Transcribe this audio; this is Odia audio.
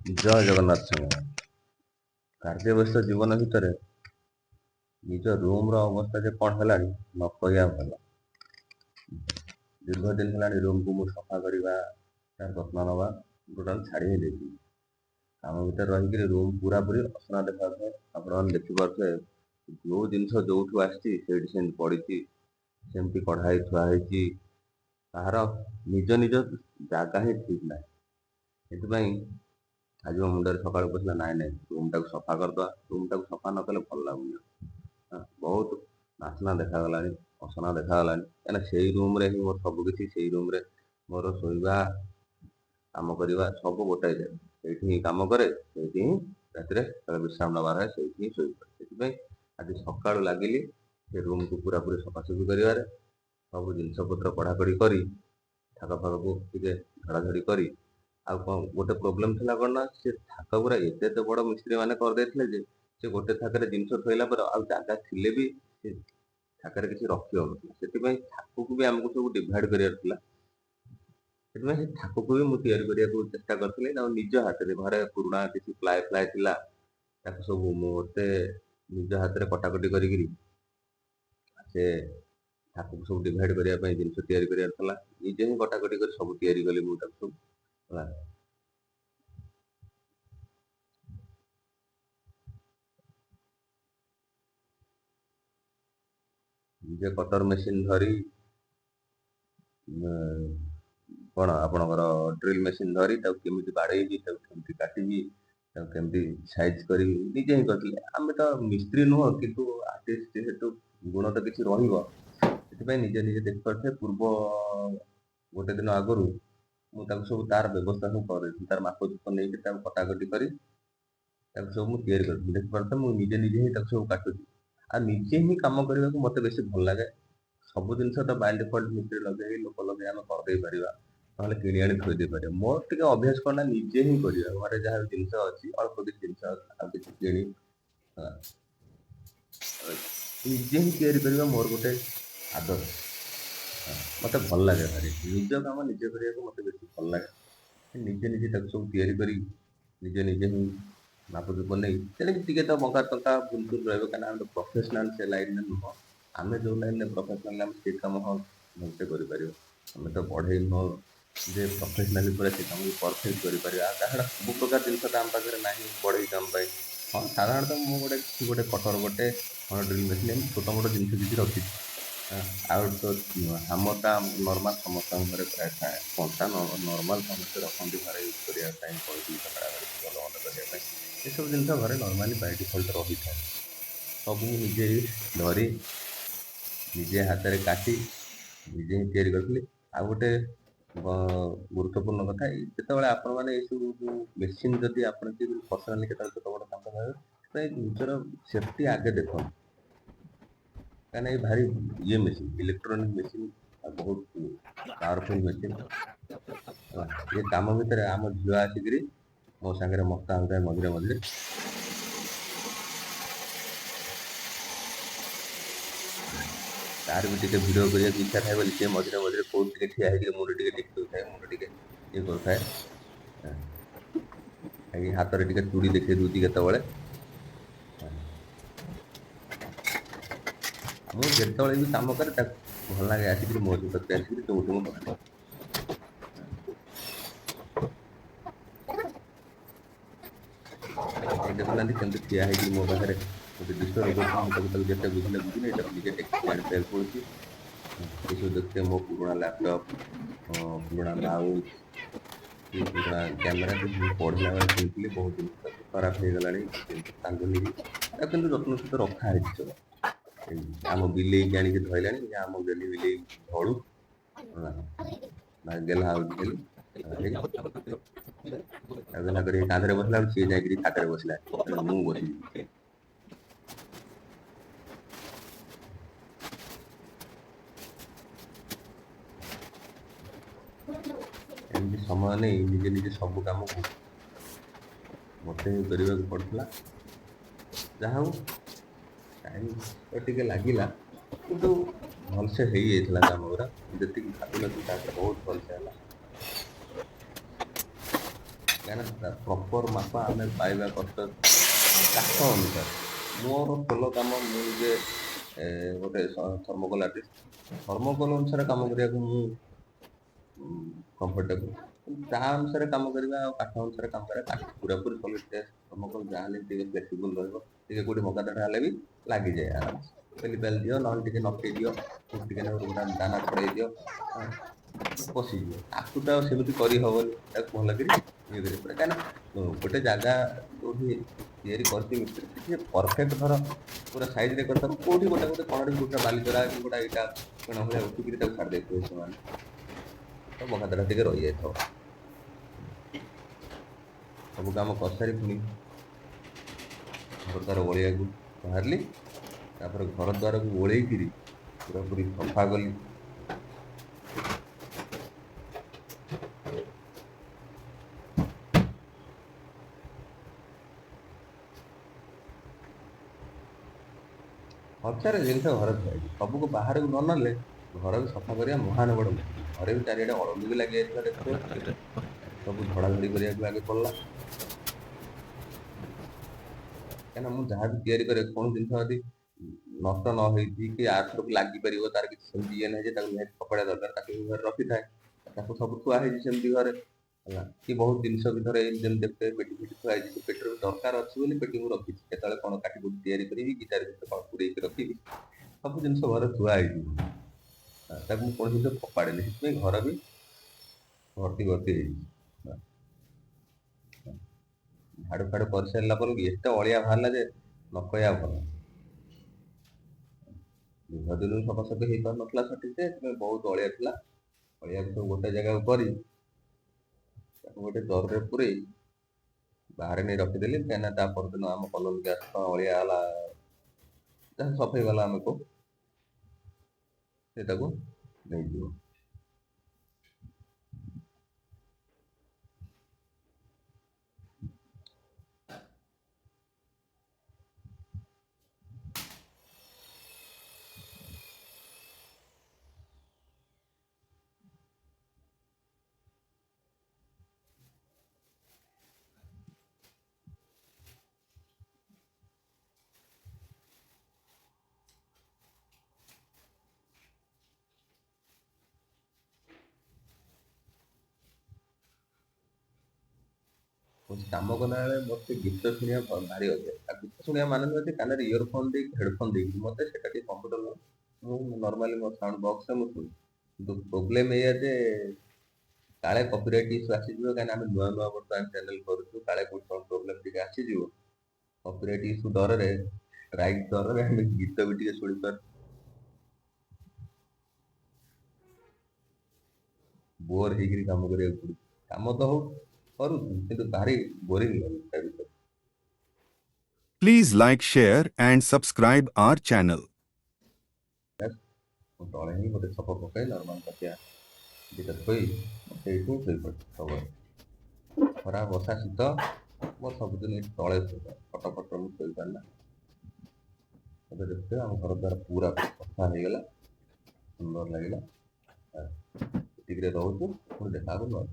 ଜୟ ଜଗନ୍ନାଥ ସାଙ୍ଗ। କାର୍ଯ୍ୟ ବ୍ୟସ୍ତ ଜୀବନ ଭିତରେ ନିଜ ରୁମ୍ର ଅବସ୍ଥା ଯେ କ'ଣ ହେଲାଣି ନ କହିବା ଭଲ। ଦୀର୍ଘ ଦିନ ହେଲାଣି ରୁମ୍କୁ ମୁଁ ସଫା କରିବା, ତାର ଯତ୍ନ ନେବା ଟୋଟାଲ ଛାଡ଼ି ହିଁ ଦେଇଥିଲି। କାମ ଭିତରେ ରହିକିରି ରୁମ୍ ପୁରାପୁରି ଅସନା ଦେଖାଯାଉଥାଏ। ଆପଣମାନେ ଦେଖିପାରୁଥିବେ ଯେଉଁ ଜିନିଷ ଯେଉଁଠୁ ଆସିଛି ସେଇଠି ସେମିତି ପଡ଼ିଛି, ସେମିତି କଢ଼ା ହେଇ ଥୁଆ ହେଇଛି। ତାହାର ନିଜ ନିଜ ଜାଗା ହିଁ ଠିକ୍ ନାହିଁ। ସେଥିପାଇଁ ଆଜି ମୋ ମୁଣ୍ଡରେ ସକାଳୁ ପଶିଲା, ନାଇଁ ରୁମ୍ଟାକୁ ସଫା କରିଦେବା। ରୁମ୍ଟାକୁ ସଫା ନ କଲେ ଭଲ ଲାଗୁନି। ବହୁତ ନାସ୍ନା ଦେଖାଗଲାଣି, ଅସନା ଦେଖାଗଲାଣି। କାହିଁକିନା ସେଇ ରୁମ୍ରେ ହିଁ ମୋର ସବୁକିଛି, ସେଇ ରୁମ୍ରେ ମୋର ଶୋଇବା, କାମ କରିବା ସବୁ ଗୋଟାଏ ଜାଗା। ସେଇଠି ହିଁ କାମ କରେ, ସେଇଠି ହିଁ ରାତିରେ ବିଶ୍ରାମ ନେବାର ହୁଏ, ସେଇଠି ହିଁ ଶୋଇପଡ଼େ। ସେଥିପାଇଁ ଆଜି ସକାଳୁ ଲାଗିଲି ସେ ରୁମ୍କୁ ପୁରାପୁରି ସଫାସଫି କରିବାରେ। ସବୁ ଜିନିଷପତ୍ର କଢ଼ାକଢ଼ି କରି, ଥାକ ଫାକକୁ ଟିକେ ଝଡ଼ାଝଡ଼ି କରି, ଆଉ କ'ଣ ଗୋଟେ ପ୍ରୋବ୍ଲେମ୍ ଥିଲା କ'ଣ ନା, ସେ ଥାକ ଗୁଡ଼ା ଏତେ ଏତେ ବଡ଼ ମିସ୍ତ୍ରୀ ମାନେ କରିଦେଇଥିଲେ ଯେ ସେ ଗୋଟେ ଥାକରେ ଜିନିଷ ଥୋଇଲା ପରେ ଆଉ ଜାଗା ଥିଲେ ବି ସେ ଥାକରେ କିଛି ରଖି ହେଉନଥିଲା। ସେଥିପାଇଁ ଥାକକୁ ବି ଆମକୁ ସବୁ ଡିଭାଇଡ଼ କରିବାର ଥିଲା। ସେଥିପାଇଁ ସେ ଥାକକୁ ବି ମୁଁ ତିଆରି କରିବାକୁ ଚେଷ୍ଟା କରିଥିଲି। ଆଉ ନିଜ ହାତରେ ଘରେ ପୁରୁଣା କିଛି ପ୍ଲାଏ ଥିଲା, ତାକୁ ସବୁ ମୋତେ ନିଜ ହାତରେ କଟାକଟି କରିକିରି ସେ ଥାକକୁ ସବୁ ଡିଭାଇଡ଼ କରିବା ପାଇଁ ଜିନିଷ ତିଆରି କରିବାର ଥିଲା। ନିଜେ ହିଁ କଟାକଟି କରି ସବୁ ତିଆରି କଲି ମୁଁ ତାକୁ ସବୁ ହେଲା। ନିଜେ କଟର ମେସିନ୍ ଧରି, କ'ଣ ଆପଣଙ୍କର ଡ୍ରିଲ୍ ମେସିନ୍ ଧରି ତାକୁ କେମିତି ବାଡ଼େଇବି, ତାକୁ କେମିତି କାଟିବି, ତାକୁ କେମିତି ସାଇଜ୍ କରିବି ନିଜେ ହିଁ କରିଥିଲି। ଆମେ ତ ମିସ୍ତ୍ରୀ ନୁହଁ, କିନ୍ତୁ ଆର୍ଟିଷ୍ଟ ଯେହେତୁ ଗୁଣ ତ କିଛି ରହିବ। ସେଥିପାଇଁ ନିଜେ ଦେଖିପାରୁଥିବେ ପୂର୍ବ ଗୋଟେ ଦିନ ଆଗରୁ ମୁଁ ତାକୁ ସବୁ ତାର ବ୍ୟବସ୍ଥା ସବୁ କରିଦେଇଥିଲି। ତାର ମାପ ଚୁପ ନେଇକି ତାକୁ କଟାକଟି କରି ତାକୁ ସବୁ ମୁଁ ତିଆରି କରିଥିଲି। ଦେଖିପାରୁଥିବେ ମୁଁ ନିଜେ ହିଁ ତାକୁ ସବୁ କାଟୁଛି। ଆଉ ନିଜେ ହିଁ କାମ କରିବାକୁ ମୋତେ ବେଶୀ ଭଲ ଲାଗେ। ସବୁ ଜିନିଷ ତ ବାଇ ଡିଫଲ୍ଟ ମିସ୍ତ୍ରୀ ଲଗେଇ, ଲୋକ ଲଗେଇ ଆମେ କରିଦେଇ ପାରିବା, ନହେଲେ କିଣି ଆଣି ଥୋଇ ଦେଇପାରିବା। ମୋର ଟିକେ ଅଭ୍ୟାସ କ'ଣ ନା, ନିଜେ ହିଁ କରିବା। ଘରେ ଯାହା ଜିନିଷ ଅଛି, ଅଳ୍ପ କିଛି ଜିନିଷ ଆଉ କିଛି କିଣି ନିଜେ ହିଁ ତିଆରି କରିବା ମୋର ଗୋଟେ ଆଦତ। ମୋତେ ଭଲ ଲାଗେ ଭାରି। ନିଜ କାମ ନିଜେ କରିବାକୁ ମୋତେ ବେଶୀ ଭଲ ଲାଗେ। ନିଜେ ତାକୁ ସବୁ ତିଆରି କରି ନିଜେ ହିଁ ମାପଚୁପ ନେଇ, ତେଣିକି ଟିକେ ତ ବଙ୍କା ଟଙ୍କା ଭୁଲ ରହିବ, କାହିଁକିନା ଆମେ ତ ପ୍ରଫେସନାଲ ସେ ଲାଇନରେ ନୁହଁ। ଆମେ ଯେଉଁ ଲାଇନରେ ପ୍ରଫେସନାଲ, ଆମେ ସେ କାମ ଭଲସେ କରିପାରିବ। ଆମେ ତ ବଢ଼େଇ ନୁହଁ ଯେ ପ୍ରଫେସନାଲି ପୁରା ସେ କାମକୁ ପରଫେକ୍ଟ କରିପାରିବା। କାରଣ ସବୁ ପ୍ରକାର ଜିନିଷ ତ ଆମ ପାଖରେ ନାହିଁ ବଢ଼େଇ କାମ ପାଇଁ। ହଁ, ସାଧାରଣତଃ ମୁଁ ଗୋଟେ କଟର, ଗୋଟେ ଡ୍ରିଲ୍ ମେସିନ୍, ଏମିତି ଛୋଟ ମୋଟ ଜିନିଷ କିଛି ରଖିଛି। ଆଉ ତ ହାମରଟା ନର୍ମାଲ ସମସ୍ତଙ୍କ ଘରେ ପ୍ରାୟ ଥାଏ। କଣ୍ଟା ନର୍ମାଲ ସମସ୍ତେ ରଖନ୍ତି ଘରେ ୟୁଜ୍ କରିବା ପାଇଁ, କଇଁଚି କଟାକଟି ଭଲ ମନ୍ଦ କରିବା ପାଇଁ। ଏସବୁ ଜିନିଷ ଘରେ ନର୍ମାଲି ବାଇ ଡିଫଲ୍ଟ ରହିଥାଏ। ସବୁ ମୁଁ ନିଜେ ଧରି, ନିଜେ ହାତରେ କାଟି, ନିଜେ ହିଁ ତିଆରି କରିଥିଲି। ଆଉ ଗୋଟେ ଗୁରୁତ୍ୱପୂର୍ଣ୍ଣ କଥା, ଯେତେବେଳେ ଆପଣମାନେ ଏଇସବୁ ଯେଉଁ ମେସିନ୍ ଯଦି ଆପଣ ପର୍ସନାଲି କେତେବେଳେ ଛୋଟ ମୋଟ କାମ କରିବେ, ନିଜର ସେଫ୍ଟି ଆଗେ ଦେଖନ୍ତୁ। କାହିଁକିନା ଏ ଭାରି ମେସିନ୍, ଇଲେକ୍ଟ୍ରୋନିକ୍ ମେସିନ୍, ଆଉ ବହୁତ ପାୱାରଫୁଲ୍ ମେସିନ୍। ଏ କାମ ଭିତରେ ଆମ ଝିଅ ଆସିକିରି ମୋ ସାଙ୍ଗରେ ମସ୍ତା ହେଉଥାଏ ମଝିରେ। ତାର ବି ଟିକେ ଭିଡ଼ିଓ କରିବାକୁ ଇଚ୍ଛା ଥାଏ ବୋଲି ସେ ମଝିରେ କୋଉଠି ଟିକେ ଠିଆ ହେଇକିରି ମୁଣ୍ଡ ଟିକେ ଟେକି ଦେଉଥାଏ, ମୁଣ୍ଡ ଟିକେ ଇଏ କରୁଥାଏ। ଏଇ ହାତରେ ଟିକେ ଚୁଡ଼ି ଦେଖେଇ ଦେଉଛି କେତେବେଳେ। ମୁଁ ଯେତେବେଳେ ବି କାମ କରେ ତାକୁ ଭଲ ଲାଗେ ଆସିକିରି ମୋ ସହିତ ଆସିକିରି ଯୋଉଠି ମୁଁ ବସେ। ଏଇ ଦେଖୁନାହାନ୍ତି କେମିତି ଠିଆ ହେଇକିରି ମୋ ପାଖରେ ମୋତେ ଡିଷ୍ଟର୍ବ କରୁଛି। ମୁଁ ତାକୁ ଯେତେ ବୁଝିଲେ ଏଟାକୁ ନିଜେ ଟେକିକି ଆଣିବାକୁ ପଡ଼ୁଛି। ଏସବୁ ଦେଖୁଥିବେ ମୋ ପୁରୁଣା ଲ୍ୟାପଟପ୍, ପୁରୁଣା ମାଉସ୍, ପୁରୁଣା କ୍ୟାମେରା ମୁଁ ପଢ଼ିଲା ବେଳେ କିଣିଥିଲି। ବହୁତ ଜିନିଷ ତାକୁ ଖରାପ ହେଇଗଲାଣି, ଜିନିଷ ଭାଙ୍ଗୁନି ବି। ତାକୁ କିନ୍ତୁ ଯତ୍ନ ସହିତ ରଖା ହେଇଛି ସବୁ। ଆମ ବିଲେଇକି ଆଣିକି ଧଇଲାଣି, ଆମ ବିଲେଇ ଧଳୁ ଗେହ୍ଲା ହେଉଛି ଖାଲି। ଗେହ୍ଲା କରି କାନ୍ଧରେ ବସିଲା ବେଳକୁ ସିଏ ଯାଇକିରି ଥାକରେ ବସିଲା, ମୁଁ ବସିବି। ଏମିତି ସମୟ ନେଇ ନିଜେ ସବୁ କାମକୁ ମୋତେ ହିଁ କରିବାକୁ ପଡ଼ୁଥିଲା। ଯାହା ହଉ ଟାଇମ୍ ତ ଟିକେ ଲାଗିଲା, କିନ୍ତୁ ଭଲସେ ହେଇଯାଇଥିଲା କାମ ଗୁଡ଼ା। ଯେତିକି ଭାବିନଥିଲି ତାଠୁ ବହୁତ ଭଲସେ ହେଲା। କାହିଁକିନା ପ୍ରପର୍ ମାପ ଆମେ ପାଇବା କଷ୍ଟ କାଠ ଅନୁସାରେ। ମୋର ସୋଲୋ କାମ ମୁଁ ନିଜେ ଗୋଟେ ଥର୍ମୋକୋଲ୍ ଆର୍ଟିଷ୍ଟ। ଥର୍ମୋକୋଲ୍ ଅନୁସାରେ କାମ କରିବାକୁ ମୁଁ କମ୍ଫର୍ଟେବୁଲ୍। ତା ଅନୁସାରେ କାମ କରିବା ଆଉ କାଠ ଅନୁସାରେ କାମ କରିବା, କାଠ ପୁରାପୁରି ସଲିଡ୍ ଟେଷ୍ଟ ଥର୍ମୋକୋଲ୍ ଯାହାହେଲେ ଟିକେ ଫ୍ଲେକ୍ସିବୁଲ୍ ରହିବ, ଟିକେ କୋଉଠି ମଗା ଧରା ହେଲେ ବି ଲାଗିଯାଏ ଆରାମସେ। ପେଲି ପାଲି ଦିଅ, ନହେଲେ ଟିକେ ନକେଇ ଦିଅ, ଟିକେ ଦାନା ଛଡ଼େଇ ଦିଅ, ପଶିଯିବ। ତାକୁ ତ ଆଉ ସେମିତି କରିହବନି, ତାକୁ ଭଲ କରି ଇଏ କରିବାକୁ ପଡ଼ିବ। କାହିଁକିନା ଗୋଟେ ଜାଗା ଯୋଉଠି ତିଆରି କରିଛି ମିସ୍ତ୍ରୀ, ସେଠି ପରଫେକ୍ଟ ଧର ପୁରା ସାଇଜ୍‌ରେ କରିଥବ, କୋଉଠି ଗୋଟେ କଣରେ କୋଉଟା ବାଲିଚରା କି ଗୋଟା ଇଟା ଫେଣ ଭଳିଆ ଉଠିକିରି ତାକୁ ଛାଡ଼ି ଦେଇଥିବେ ସେମାନେ, ତ ବଙ୍କା ତେଢ଼ା ଟିକେ ରହିଯାଇଥିବ। ସବୁ କାମ କରିସାରି ପୁଣି ଘର ଦ୍ୱାର ଓଳେଇବାକୁ ବାହାରିଲି। ତାପରେ ଘର ଦ୍ୱାରକୁ ଓଳେଇକିରି ପୁରାପୁରି ସଫା କଲି। ହଜାରେ ଜିନିଷ ଘରେ ଥୁଆ ହେଇଛି, ସବୁକୁ ବାହାରକୁ ନ ନେଲେ ଘର ବି ସଫା କରିବା ମହାନ ବଡ଼ ମୁସ୍କିଲ୍। ଘରେ ବି ଚାରିଆଡ଼େ ଅଳନ୍ଧୁ ବି ଲାଗି ଯାଇଥିଲା ଦେଖୁଥିବ, ସବୁ ଝଡ଼ାଝଡ଼ି କରିବାକୁ ଆଗେ ପଡ଼ିଲା। କାହିଁକିନା ମୁଁ ଯାହା ବି ତିଆରି କରେ, କୌଣସି ଜିନିଷ ଯଦି ନଷ୍ଟ ନ ହେଇଛି କି ଆରଥରକୁ ଲାଗିପାରିବ, ତାର କିଛି ସେମିତି ଇଏ ନାହିଁ ଯେ ତାକୁ ନିହାତି ଫୋପାଡ଼ିବା ଦରକାର, ତାକୁ ବି ଘରେ ରଖିଥାଏ। ତାକୁ ସବୁ ଥୁଆ ହେଇଛି ସେମିତି ଘରେ ହେଲା। କି ବହୁତ ଜିନିଷ ବି ଧର ଯେମିତି ଦେଖୁଥିବେ ପେଟି ଫେଟି ଥୁଆ ହେଇଛି, ସେ ପେଟିର ଦରକାର ଅଛି ବୋଲି ପେଟି ମୁଁ ରଖିଛି, କେତେବେଳେ କ'ଣ କାଟି କୁଟି ତିଆରି କରିବି କି ତାର ଭିତରେ କ'ଣ ପୁରେଇକି ରଖିବି, ସବୁ ଜିନିଷ ଘରେ ଥୁଆ ହେଇଛି। ତାକୁ ମୁଁ କୌଣସି ଜିନିଷ ଫୋପାଡ଼େନି, ସେଥିପାଇଁ ଘର ବି ଭର୍ତ୍ତି ଭର୍ତ୍ତି ହେଇଛି। ଝାଡ଼ୁ ଫାଡ଼ୁ କରିସାରିଲା ପରେ ବି ଏତେ ଅଳିଆ ବାହାରିଲା ଯେ ନ କହିବା ଭଲ। ଦୀର୍ଘ ଦିନରୁ ସଫାସଫି ହେଇପାରୁନଥିଲା ସଠିକ୍‌ରେ, ସେଥିପାଇଁ ବହୁତ ଅଳିଆ ଥିଲା। ଅଳିଆକୁ ସବୁ ଗୋଟେ ଜାଗାକୁ କରି ତାକୁ ଗୋଟେ ଜରିରେ ପୁରେଇ ବାହାରେ ନେଇ ରଖିଦେଲି। କାହିଁକିନା ତା ପରଦିନ ଆମ କଲୋନୀକି ଆସୁଥିବା ଅଳିଆ ହେଲା, ଯାହା ସଫେଇ ବାଲା ଆମେ କହୁ, ସେ ତାକୁ ନେଇଯିବ। କାମ କଲାବେଳେ ମୋତେ ଗୀତ ଶୁଣିବା ଭାରି ଅଭ୍ୟାସ। ଆଉ ଗୀତ ଶୁଣିବା ମାନେ ନୁହେଁ ଯେ କାନରେ ଇୟରଫୋନ୍ ଦେଇକି ହେଡ଼ଫୋନ୍ ଦେଇକି, ମୋତେ ସେଇଟା ଟିକେ କମ୍ଫର୍ଟେବଲ୍ ନୁହଁ। ମୁଁ ନର୍ମାଲି ମୋ ସାଉଣ୍ଡ ବକ୍ସରେ ମୁଁ ଶୁଣେ। କିନ୍ତୁ ପ୍ରୋବ୍ଲେମ୍ ଏଇଆ ଯେ କାଳେ କପିରାଇଟ୍ ଇସ୍ୟୁ ଆସିଯିବ, କାହିଁକିନା ଆମେ ନୂଆ ନୂଆ ବର୍ତ୍ତମାନ ଚ୍ୟାନେଲ୍ କରୁଛୁ, କାଳେ କୋଉଠି କ'ଣ ପ୍ରୋବ୍ଲେମ୍ ଟିକେ ଆସିଯିବ। କପିରାଇଟ୍ ଇସ୍ୟୁ ଡରରେ, ଷ୍ଟ୍ରାଇକ୍ ଡରରେ ଆମେ ଗୀତ ବି ଟିକେ ଶୁଣିପାରୁନୁ। ବୋର୍ ହେଇକିରି କାମ କରିବାକୁ ପଡୁଛି। କାମ ତ ହଉ କରୁଛୁ, କିନ୍ତୁ ଭାରି ବୋରିଂ ଲାଗୁଛି ତା ଭିତରେ। Please like, share and subscribe our channel. ମୁଁ ତଳେ ହିଁ ଗୋଟେ ଛପ ପକାଇ ନର୍ମାଲ ତକିଆ ଦୁଇଟା ଥୋଇ ସେଇଠୁ ଶୋଇପଡ଼େ ସବୁବେଳେ। ଖରା ବର୍ଷା ଶୀତ ମୋର ସବୁଦିନ ଏଠି ତଳେ ଶୋଇବା, ଖଟ ଫଟ ମୁଁ ଶୋଇପାରେନା। ଏବେ ଦେଖୁଥିବେ ଆମ ଘର ଦ୍ୱାରା ପୁରା ସଫା ହେଇଗଲା, ସୁନ୍ଦର ଲାଗିଲା। ଏତିକିରେ ରହୁଛୁ, ପୁଣି ଦେଖା ହବ ନୂଆ।